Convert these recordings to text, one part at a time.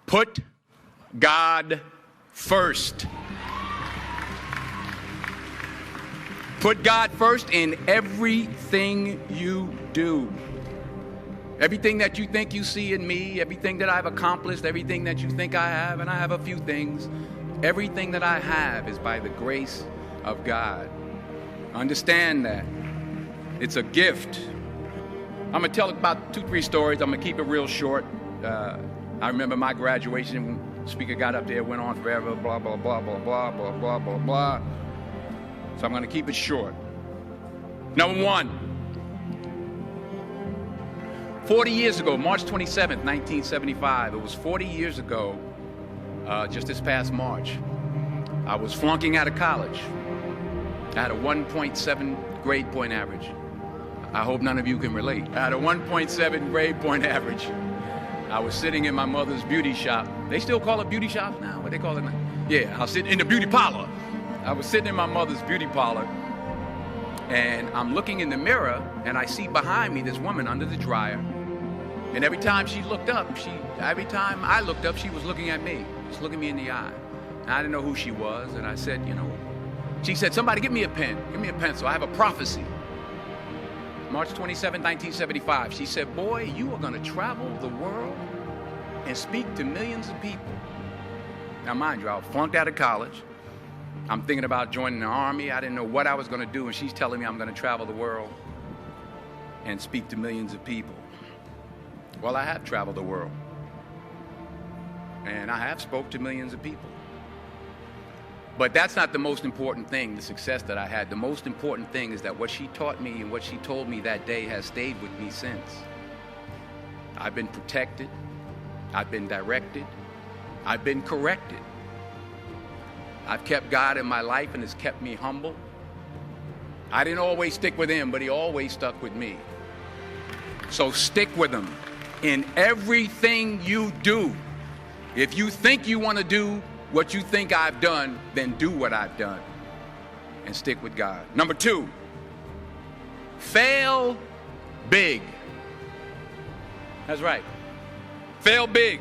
Put God first. Put God first in everything you do. Everything that you think you see in me, everything that I've accomplished, everything that you think I have, and I have a few things, everything that I have is by the grace of God. Understand that. It's a gift. I'm going to tell about 2-3 stories. I'm going to keep it real short. I remember my graduation, the speaker got up there, went on forever, blah, blah, blah, blah, blah, blah, blah, blah, blah. So I'm going to keep it short. Number one, 40 years ago, March 27th, 1975, it was 40 years ago, just this past March, I was flunking out of college. I had a 1.7 grade point average. I hope none of you can relate. I had a 1.7 grade point average. I was sitting in my mother's beauty shop. They still call it beauty shop now? What they call it now? Yeah, I was sitting in the beauty parlor. I was sitting in my mother's beauty parlor, and I'm looking in the mirror, and I see behind me this woman under the dryer. And every time she looked up, every time I looked up, she was looking at me, just looking me in the eye. And I didn't know who she was, and I said, she said, somebody give me a pen, give me a pencil, I have a prophecy. March 27, 1975, she said, boy, you are gonna travel the world and speak to millions of people. Now mind you, I flunked out of college. I'm thinking about joining the army. I didn't know what I was gonna do, and she's telling me I'm gonna travel the world and speak to millions of people. Well, I have traveled the world, and I have spoke to millions of people. But that's not the most important thing, the success that I had. The most important thing is that what she taught me and what she told me that day has stayed with me since. I've been protected, I've been directed, I've been corrected. I've kept God in my life, and it's kept me humble. I didn't always stick with him, but he always stuck with me. So stick with him in everything you do. If you think you want to do what you think I've done, then do what I've done and stick with God. Number 2, fail big. That's right. Fail big.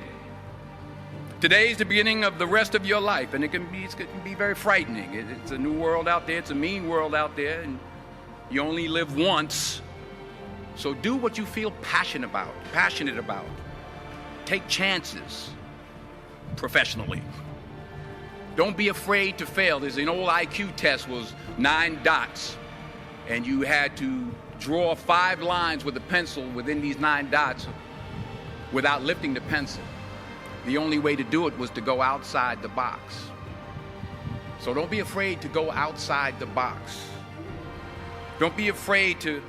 Today is the beginning of the rest of your life, and it can be very frightening. It's a new world out there. It's a mean world out there, and you only live once. So do what you feel passionate about. Take chances professionally. Don't be afraid to fail. There's an old IQ test, was 9 dots, and you had to draw 5 lines with a pencil within these 9 dots without lifting the pencil. The only way to do it was to go outside the box. So don't be afraid to go outside the box. Don't be afraid to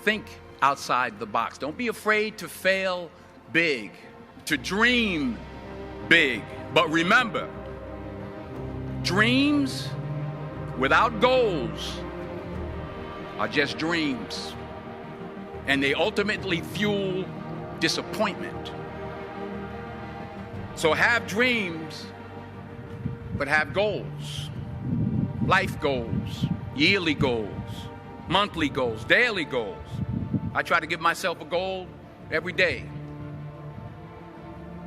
think outside the box. Don't be afraid to fail big, to dream big. But remember, dreams without goals are just dreams, and they ultimately fuel disappointment. So have dreams, but have goals. Life goals, yearly goals, monthly goals, daily goals. I try to give myself a goal every day.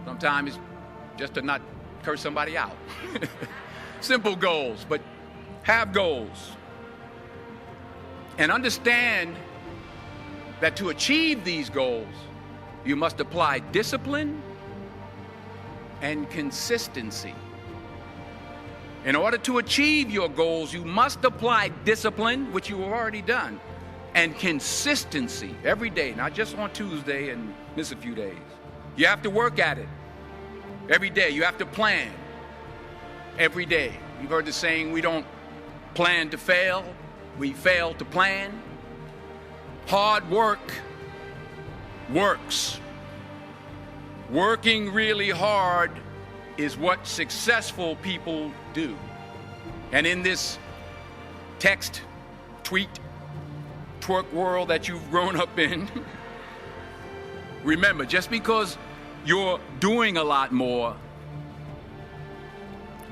Sometimes it's just to not curse somebody out. Simple goals, but have goals. And understand that to achieve these goals, you must apply discipline and consistency. In order to achieve your goals, you must apply discipline, which you have already done, and consistency every day, not just on Tuesday and miss a few days. You have to work at it every day. You have to plan every day. You've heard the saying, we don't plan to fail, we fail to plan. Hard work works. Working really hard is what successful people do. And in this text, tweet, twerk world that you've grown up in, remember, just because you're doing a lot more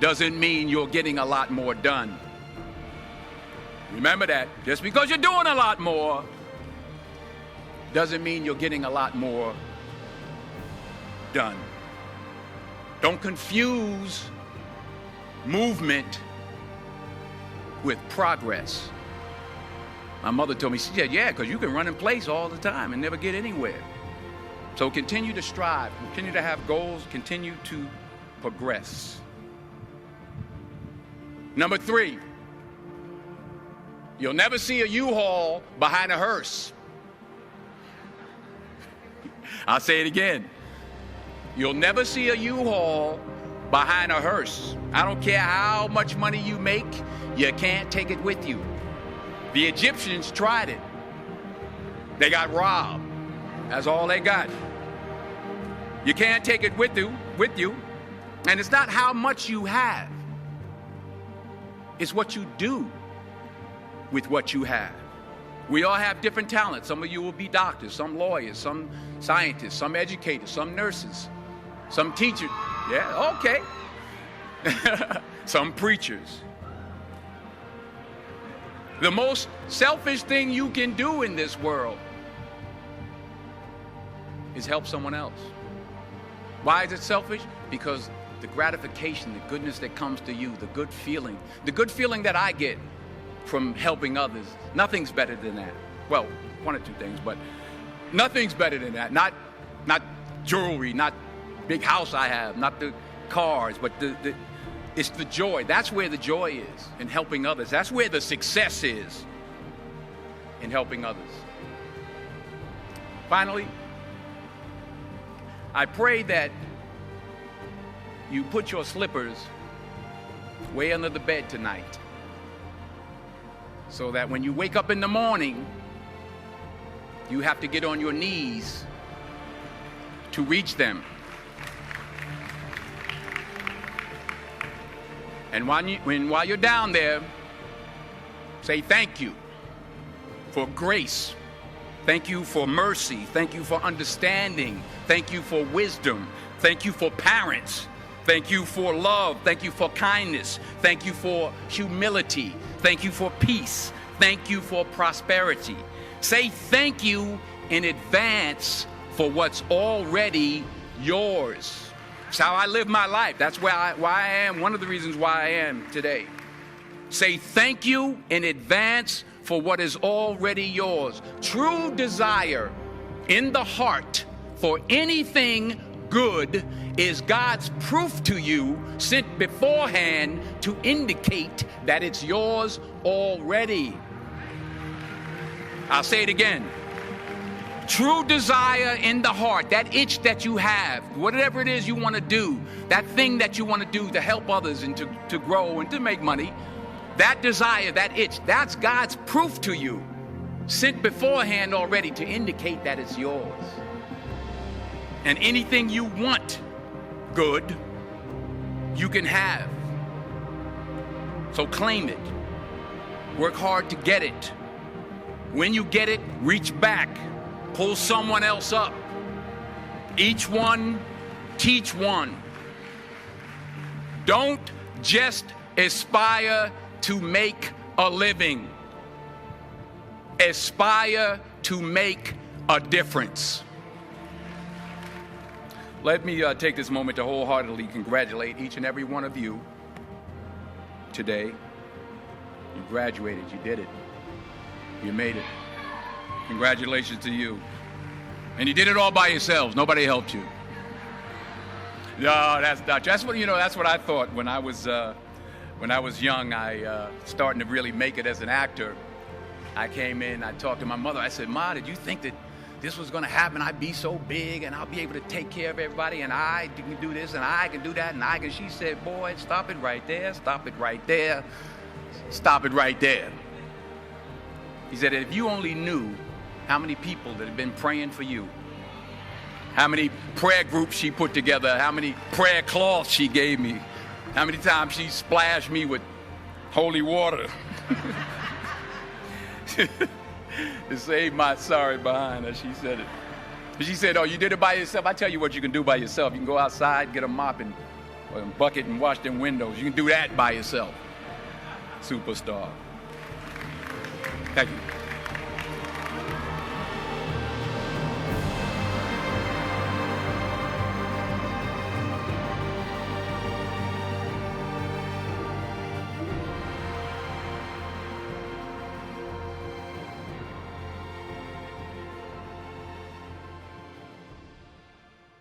doesn't mean you're getting a lot more done. Remember that. Just because you're doing a lot more doesn't mean you're getting a lot more done. Don't confuse movement with progress. My mother told me, she said, yeah, because you can run in place all the time and never get anywhere. So continue to strive, continue to have goals, continue to progress. Number 3, you'll never see a U-Haul behind a hearse. I'll say it again. You'll never see a U-Haul behind a hearse. I don't care how much money you make, you can't take it with you. The Egyptians tried it. They got robbed. That's all they got. You can't take it with you. And it's not how much you have. It's what you do with what you have. We all have different talents. Some of you will be doctors, some lawyers, some scientists, some educators, some nurses, some teachers. Yeah, okay. Some preachers. The most selfish thing you can do in this world is help someone else. Why is it selfish? Because the gratification, the goodness that comes to you, the good feeling that I get from helping others, nothing's better than that. Well, one or two things, but nothing's better than that. Not jewelry, not big house I have, not the cars, but it's the joy. That's where the joy is, in helping others. That's where the success is, in helping others. Finally, I pray that you put your slippers way under the bed tonight, so that when you wake up in the morning, you have to get on your knees to reach them. And while you're down there, say thank you for grace. Thank you for mercy. Thank you for understanding. Thank you for wisdom. Thank you for parents. Thank you for love. Thank you for kindness. Thank you for humility. Thank you for peace. Thank you for prosperity. Say thank you in advance for what's already yours. It's how I live my life. That's why I am, one of the reasons why I am today. Say thank you in advance for what is already yours. True desire in the heart for anything good is God's proof to you, sent beforehand to indicate that it's yours already. I'll say it again. True desire in the heart, that itch that you have, whatever it is you want to do, that thing that you want to do to help others and to grow and to make money, that desire, that itch, that's God's proof to you, sent beforehand already to indicate that it's yours. And anything you want good, you can have. So claim it. Work hard to get it. When you get it, reach back. Pull someone else up. Each one, teach one. Don't just aspire to make a living. Aspire to make a difference. Let me take this moment to wholeheartedly congratulate each and every one of you today. You graduated, you did it. You made it. Congratulations to you. And you did it all by yourselves. Nobody helped you. No, that's not. That's what I thought when I was young. I starting to really make it as an actor. I came in. I talked to my mother. I said, "Ma, did you think that this was going to happen? I'd be so big, and I'll be able to take care of everybody, and I can do this, and I can do that, and I can." She said, "Boy, stop it right there. Stop it right there. Stop it right there." He said, "If you only knew how many people that have been praying for you, how many prayer groups she put together, how many prayer cloths she gave me, how many times she splashed me with holy water to save my sorry behind," as she said it. She said, "Oh, you did it by yourself? I tell you what you can do by yourself. You can go outside, get a mop and a bucket and wash them windows. You can do that by yourself." Superstar. Thank you.